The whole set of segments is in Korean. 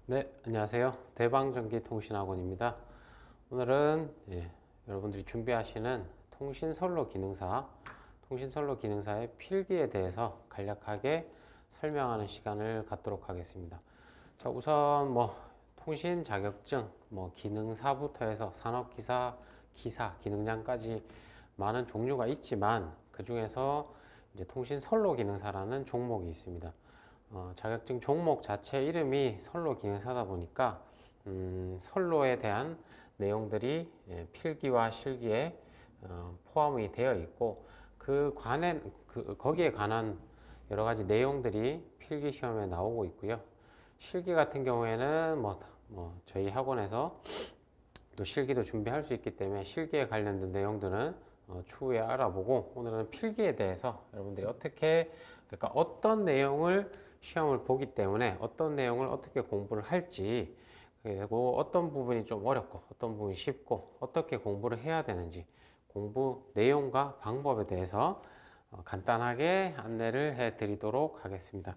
네, 안녕하세요. 대방전기통신학원입니다. 오늘은 여러분들이 준비하시는 통신선로 기능사의 필기에 대해서 간략하게 설명하는 시간을 갖도록 하겠습니다. 자, 우선 통신 자격증, 기능사부터 해서 산업기사, 기능장까지 많은 종류가 있지만 그 중에서 이제 통신선로 기능사라는 종목이 있습니다. 자격증 종목 자체 이름이 선로 기능사다 보니까 선로에 대한 내용들이 필기와 실기에 포함이 되어 있고 거기에 관한 여러 가지 내용들이 필기 시험에 나오고 있고요. 실기 같은 경우에는 저희 학원에서 또 실기도 준비할 수 있기 때문에 실기에 관련된 내용들은 추후에 알아보고, 오늘은 필기에 대해서 여러분들이 그러니까 어떤 내용을 시험을 보기 때문에 어떤 내용을 어떻게 공부를 할지, 그리고 어떤 부분이 좀 어렵고 어떤 부분이 쉽고 어떻게 공부를 해야 되는지, 공부 내용과 방법에 대해서 간단하게 안내를 해 드리도록 하겠습니다.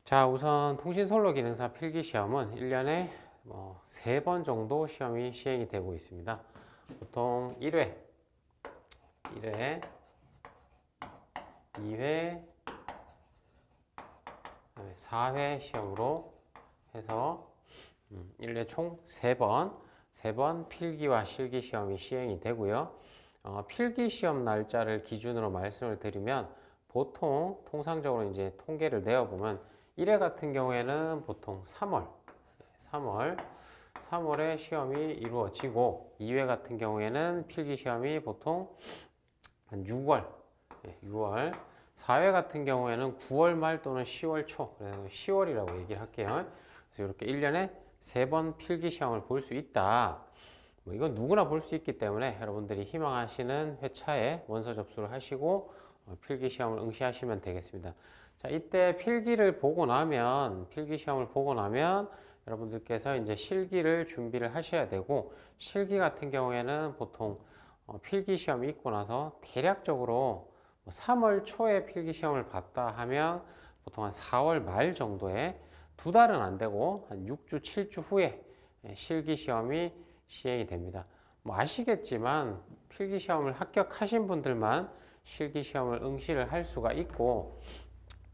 자, 우선 통신선로 기능사 필기 시험은 1년에 3번 정도 시험이 시행이 되고 있습니다. 보통 1회, 2회, 4회 시험으로 해서 1회 총 3번 필기와 실기 시험이 시행이 되고요. 필기 시험 날짜를 기준으로 말씀을 드리면 보통 통상적으로 이제 통계를 내어보면 1회 같은 경우에는 보통 3월에 시험이 이루어지고, 2회 같은 경우에는 필기 시험이 보통 한 6월, 4회 같은 경우에는 9월 말 또는 10월 초, 그래서 10월이라고 얘기를 할게요. 그래서 이렇게 1년에 3번 필기 시험을 볼 수 있다. 이건 누구나 볼 수 있기 때문에 여러분들이 희망하시는 회차에 원서 접수를 하시고 필기 시험을 응시하시면 되겠습니다. 자, 이때 필기 시험을 보고 나면 여러분들께서 이제 실기를 준비를 하셔야 되고, 실기 같은 경우에는 보통 필기 시험이 있고 나서 대략적으로 3월 초에 필기 시험을 봤다 하면 보통 한 4월 말 정도에, 2달은 안 되고 한 6주, 7주 후에 실기 시험이 시행이 됩니다. 아시겠지만 필기 시험을 합격하신 분들만 실기 시험을 응시를 할 수가 있고,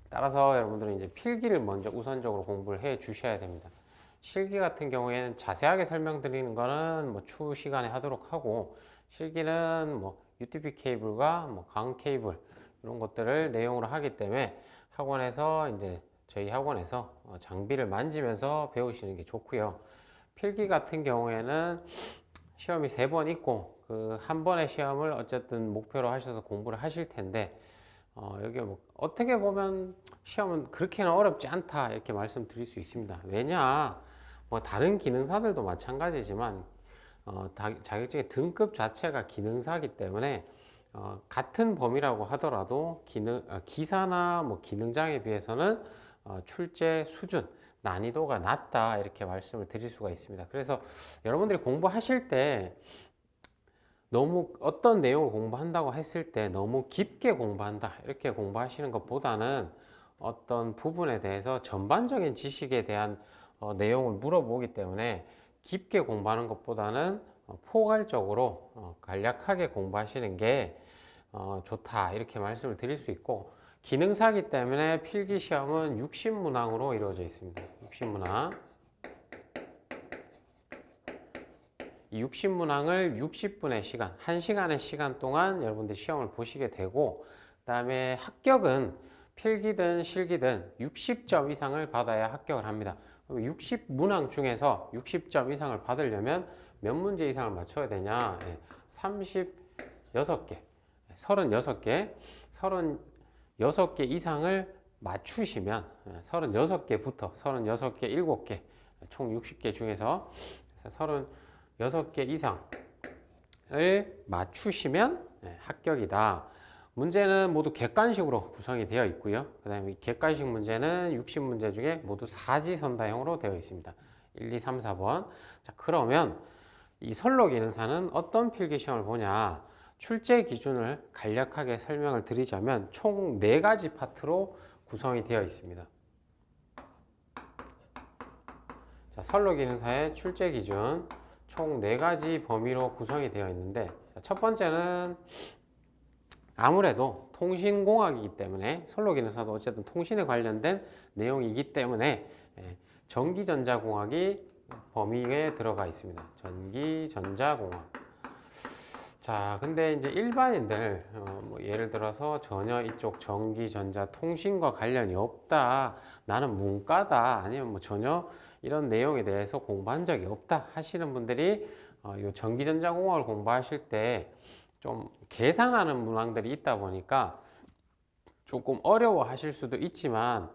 따라서 여러분들은 이제 필기를 먼저 우선적으로 공부를 해 주셔야 됩니다. 실기 같은 경우에는 자세하게 설명드리는 거는 추후 시간에 하도록 하고, 실기는 UTP 케이블과 강 케이블 이런 것들을 내용으로 하기 때문에 저희 학원에서 장비를 만지면서 배우시는 게 좋고요. 필기 같은 경우에는 시험이 3번 있고 그 한 번의 시험을 어쨌든 목표로 하셔서 공부를 하실 텐데, 여기 어떻게 보면 시험은 그렇게는 어렵지 않다 이렇게 말씀드릴 수 있습니다. 왜냐, 다른 기능사들도 마찬가지지만 자격증의 등급 자체가 기능사이기 때문에 같은 범위라고 하더라도 기사나 기능장에 비해서는 출제 수준, 난이도가 낮다 이렇게 말씀을 드릴 수가 있습니다. 그래서 여러분들이 공부하실 때 너무 어떤 내용을 공부한다고 했을 때 너무 깊게 공부한다 이렇게 공부하시는 것보다는 어떤 부분에 대해서 전반적인 지식에 대한 내용을 물어보기 때문에 깊게 공부하는 것보다는 포괄적으로 간략하게 공부하시는 게 좋다 이렇게 말씀을 드릴 수 있고, 기능사기 때문에 필기 시험은 60문항으로 이루어져 있습니다. 60문항. 이 60문항을 60분의 시간, 1시간의 시간 동안 여러분들이 시험을 보시게 되고, 그 다음에 합격은 필기든 실기든 60점 이상을 받아야 합격을 합니다. 60문항 중에서 60점 이상을 받으려면 몇 문제 이상을 맞춰야 되냐? 36개, 36개 이상을 맞추시면, 36개부터 36개, 7개, 총 60개 중에서 36개 이상을 맞추시면 합격이다. 문제는 모두 객관식으로 구성이 되어 있고요. 그 다음에 객관식 문제는 60문제 중에 모두 사지선다형으로 되어 있습니다. 1, 2, 3, 4번. 자, 그러면 이 선로 기능사는 어떤 필기 시험을 보냐? 출제 기준을 간략하게 설명을 드리자면 총 4가지 파트로 구성이 되어 있습니다. 자, 선로기능사의 출제 기준 총 4가지 범위로 구성이 되어 있는데, 첫 번째는 아무래도 통신공학이기 때문에, 선로기능사도 어쨌든 통신에 관련된 내용이기 때문에 전기전자공학이 범위에 들어가 있습니다. 전기전자공학. 자, 근데 이제 일반인들, 뭐 예를 들어서 전혀 이쪽 전기, 전자, 통신과 관련이 없다, 나는 문과다, 아니면 뭐 전혀 이런 내용에 대해서 공부한 적이 없다 하시는 분들이 요 전기전자공학을 공부하실 때 좀 계산하는 문항들이 있다 보니까 조금 어려워 하실 수도 있지만,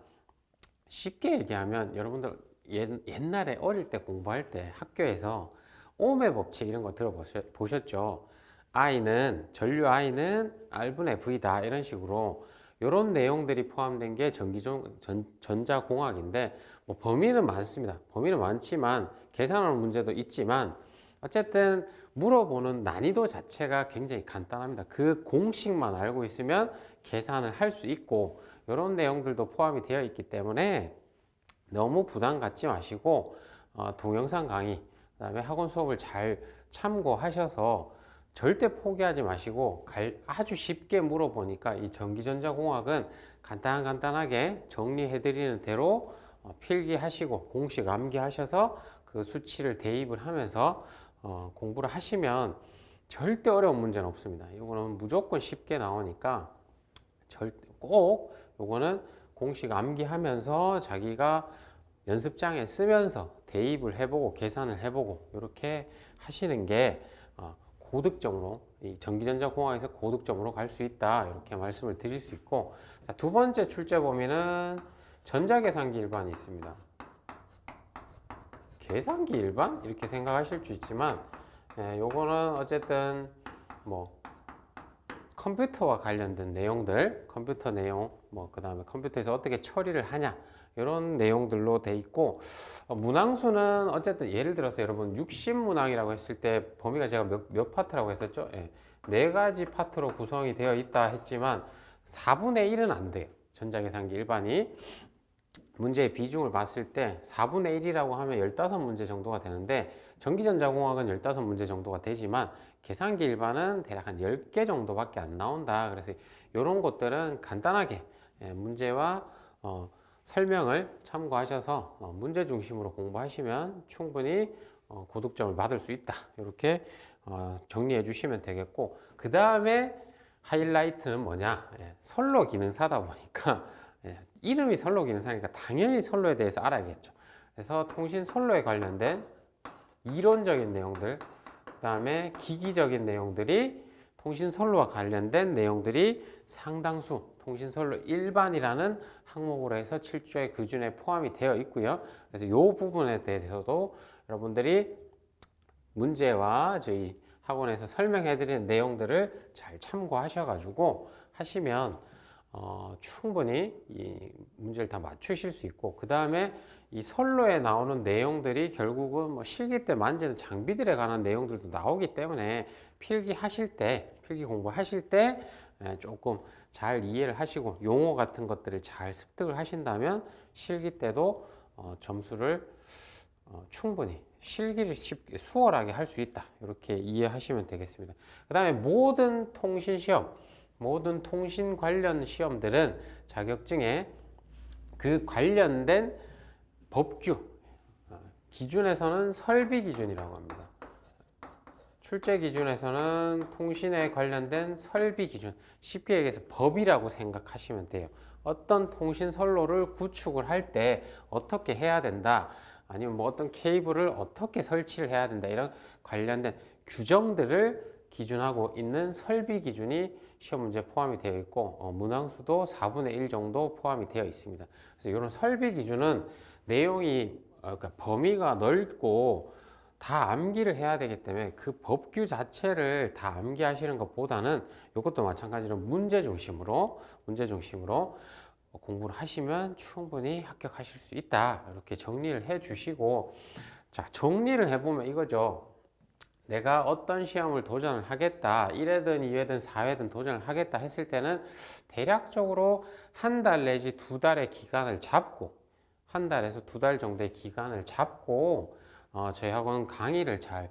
쉽게 얘기하면 여러분들 옛날에 어릴 때 공부할 때 학교에서 오음의 법칙 이런 거 들어보셨죠? 전류 I는 R분의 V다, 이런 식으로 이런 내용들이 포함된 게 전자공학인데, 뭐 범위는 많습니다. 범위는 많지만 계산하는 문제도 있지만, 어쨌든 물어보는 난이도 자체가 굉장히 간단합니다. 그 공식만 알고 있으면 계산을 할 수 있고, 이런 내용들도 포함이 되어 있기 때문에 너무 부담 갖지 마시고 동영상 강의, 그다음에 학원 수업을 잘 참고하셔서 절대 포기하지 마시고, 아주 쉽게 물어보니까 이 전기전자공학은 간단하게 정리해드리는 대로 필기하시고 공식 암기하셔서 그 수치를 대입을 하면서 공부를 하시면 절대 어려운 문제는 없습니다. 이거는 무조건 쉽게 나오니까 꼭 요거는 공식 암기하면서 자기가 연습장에 쓰면서 대입을 해보고 계산을 해보고 이렇게 하시는 게 고득점으로, 이 전기전자공학에서 고득점으로 갈 수 있다, 이렇게 말씀을 드릴 수 있고, 자, 두 번째 출제 범위는 전자계산기 일반이 있습니다. 계산기 일반? 이렇게 생각하실 수 있지만, 요거는 어쨌든 뭐 컴퓨터와 관련된 내용들, 컴퓨터 내용, 뭐 그 다음에 컴퓨터에서 어떻게 처리를 하냐, 이런 내용들로 돼 있고, 문항수는 어쨌든 예를 들어서 여러분 60문항이라고 했을 때 범위가 제가 몇 파트라고 했었죠? 4가지 파트로 구성이 되어 있다 했지만 4분의 1은 안 돼요. 전자계산기 일반이 문제의 비중을 봤을 때 4분의 1이라고 하면 15문제 정도가 되는데, 전기전자공학은 15문제 정도가 되지만 계산기 일반은 대략 한 10개 정도밖에 안 나온다. 그래서 이런 것들은 간단하게 문제와 설명을 참고하셔서 문제 중심으로 공부하시면 충분히 고득점을 받을 수 있다, 이렇게 정리해 주시면 되겠고, 그 다음에 하이라이트는 뭐냐, 선로 기능사다 보니까 이름이 선로 기능사니까 당연히 선로에 대해서 알아야겠죠. 그래서 통신 선로에 관련된 이론적인 내용들, 그 다음에 기기적인 내용들이, 통신 선로와 관련된 내용들이 상당수 통신선로 일반이라는 항목으로 해서 7조의 기준에 포함이 되어 있고요. 그래서 이 부분에 대해서도 여러분들이 문제와 저희 학원에서 설명해 드리는 내용들을 잘 참고하셔가지고 하시면 충분히 이 문제를 다 맞추실 수 있고, 그 다음에 이 선로에 나오는 내용들이 결국은 뭐 실기 때 만지는 장비들에 관한 내용들도 나오기 때문에 필기 공부하실 때 조금 잘 이해를 하시고 용어 같은 것들을 잘 습득을 하신다면 실기 때도 점수를 충분히 실기를 쉽게 수월하게 할 수 있다, 이렇게 이해하시면 되겠습니다. 그 다음에 모든 통신 시험, 모든 통신 관련 시험들은 자격증에 그 관련된 법규 기준에서는 설비 기준이라고 합니다. 출제 기준에서는 통신에 관련된 설비 기준, 쉽게 얘기해서 법이라고 생각하시면 돼요. 어떤 통신 선로를 구축을 할 때 어떻게 해야 된다, 아니면 뭐 어떤 케이블을 어떻게 설치를 해야 된다, 이런 관련된 규정들을 기준하고 있는 설비 기준이 시험 문제에 포함이 되어 있고, 문항수도 4분의 1 정도 포함이 되어 있습니다. 그래서 이런 설비 기준은 내용이 그러니까 범위가 넓고 다 암기를 해야 되기 때문에 그 법규 자체를 다 암기하시는 것보다는 이것도 마찬가지로 문제 중심으로 공부를 하시면 충분히 합격하실 수 있다, 이렇게 정리를 해 주시고, 자, 정리를 해보면 이거죠. 내가 어떤 시험을 도전을 하겠다, 1회든 2회든 4회든 도전을 하겠다 했을 때는 대략적으로 한 달 내지 2달의 기간을 잡고 한 달에서 두 달 정도의 기간을 잡고 저희 학원 강의를 잘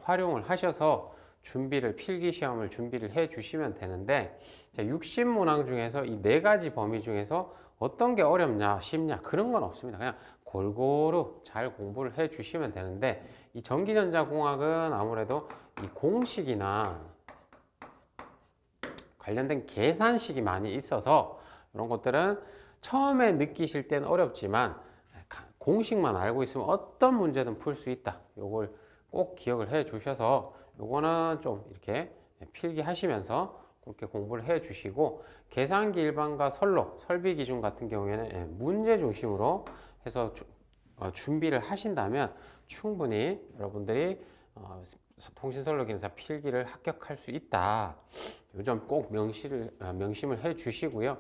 활용을 하셔서 필기 시험을 준비를 해 주시면 되는데, 60문항 중에서 이 네 가지 범위 중에서 어떤 게 어렵냐 쉽냐 그런 건 없습니다. 그냥 골고루 잘 공부를 해 주시면 되는데, 이 전기전자공학은 아무래도 이 공식이나 관련된 계산식이 많이 있어서 이런 것들은 처음에 느끼실 때는 어렵지만 공식만 알고 있으면 어떤 문제든 풀 수 있다. 요걸 꼭 기억을 해 주셔서 요거는 좀 이렇게 필기하시면서 그렇게 공부를 해 주시고, 계산기 일반과 선로, 설비 기준 같은 경우에는 문제 중심으로 해서 준비를 하신다면 충분히 여러분들이 통신선로 기능사 필기를 합격할 수 있다. 이 점 꼭 명심을 해 주시고요.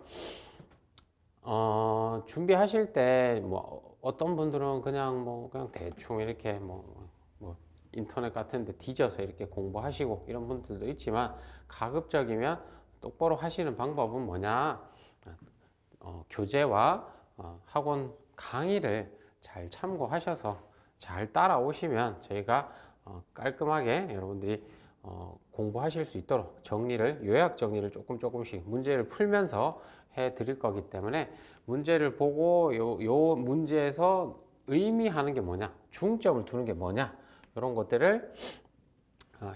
준비하실 때 뭐 어떤 분들은 그냥 대충 이렇게 뭐 인터넷 같은 데 뒤져서 이렇게 공부하시고 이런 분들도 있지만, 가급적이면 똑바로 하시는 방법은 뭐냐, 교재와 학원 강의를 잘 참고하셔서 잘 따라오시면 저희가 깔끔하게 여러분들이 공부하실 수 있도록 요약 정리를 조금씩 문제를 풀면서 해 드릴 거기 때문에, 문제를 보고 요 문제에서 의미하는 게 뭐냐, 중점을 두는 게 뭐냐, 이런 것들을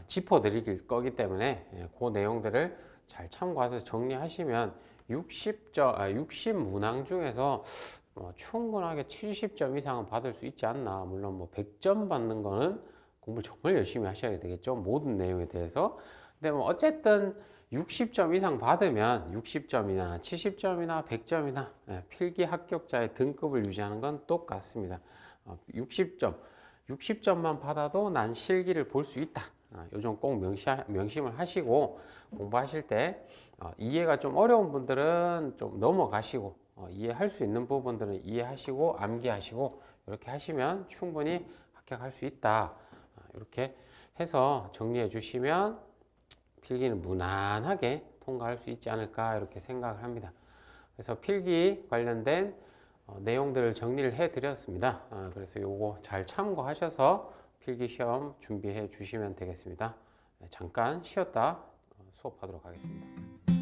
짚어 드릴 거기 때문에 그 내용들을 잘 참고해서 정리하시면 60문항 중에서 충분하게 70점 이상은 받을 수 있지 않나. 물론 뭐 100점 받는 거는 공부를 정말 열심히 하셔야 되겠죠, 모든 내용에 대해서. 근데 뭐 어쨌든 60점 이상 받으면 60점이나 70점이나 100점이나 필기 합격자의 등급을 유지하는 건 똑같습니다. 60점만 받아도 난 실기를 볼 수 있다. 요점 꼭 명심을 하시고, 공부하실 때 이해가 좀 어려운 분들은 좀 넘어가시고, 이해할 수 있는 부분들은 이해하시고 암기하시고 이렇게 하시면 충분히 합격할 수 있다. 이렇게 해서 정리해 주시면 필기는 무난하게 통과할 수 있지 않을까 이렇게 생각을 합니다. 그래서 필기 관련된 내용들을 정리를 해 드렸습니다. 그래서 요거 잘 참고하셔서 필기 시험 준비해 주시면 되겠습니다. 잠깐 쉬었다 수업하도록 하겠습니다.